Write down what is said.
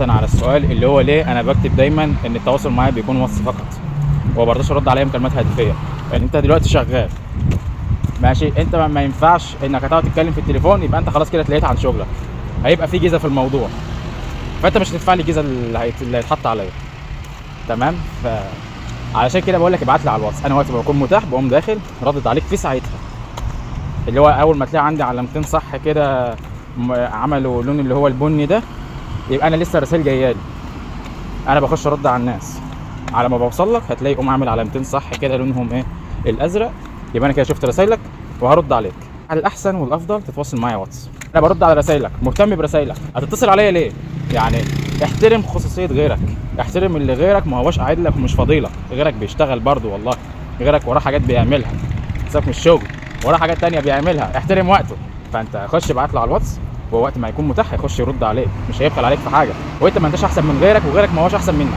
انا على السؤال اللي هو ليه انا بكتب دايما ان التواصل معايا بيكون واتس فقط وما برضاش ارد عليا مكالمات هاتفيه. يعني انت دلوقتي شغال ماشي، انت ما ينفعش انك هتقعد تتكلم في التليفون يبقى انت خلاص كده اتلهيت عن شغلك، هيبقى في جيزه في الموضوع، فانت مش هتدفع لي الجيزه اللي هيتحط عليا. تمام؟ علشان كده بقول لك ابعت لي على الواتس، انا وقت ما بكون متاح بقوم داخل ردد عليك في ساعتها. اللي هو اول ما تلاقي عندي علامتين صح كده عملوا لون اللي هو البني ده، يبقى انا لسه رسائل جايه لي، انا بخش ارد على الناس. على ما بوصل لك هتلاقي قوم عامل علامتين صح كده لونهم ايه الازرق، يبقى انا كده شفت رسايلك وهرد عليك. الاحسن والافضل تتواصل معايا واتس، انا برد على رسايلك، مهتم برسايلك، هتتصل عليا ليه؟ يعني احترم خصوصيه غيرك، احترم اللي غيرك ما هوش قاعد لك ومش فاضيلك، غيرك بيشتغل برضو والله، غيرك وراه حاجات بيعملها، سيبك من الشغل وراه حاجات تانية بيعملها، احترم وقته. فانت خش ابعت له على الواتس، ووقت ما يكون متاح هيخش يرد عليك، مش هيبخل عليك في حاجه، وانت ما انتش احسن من غيرك وغيرك ما هوش احسن منك.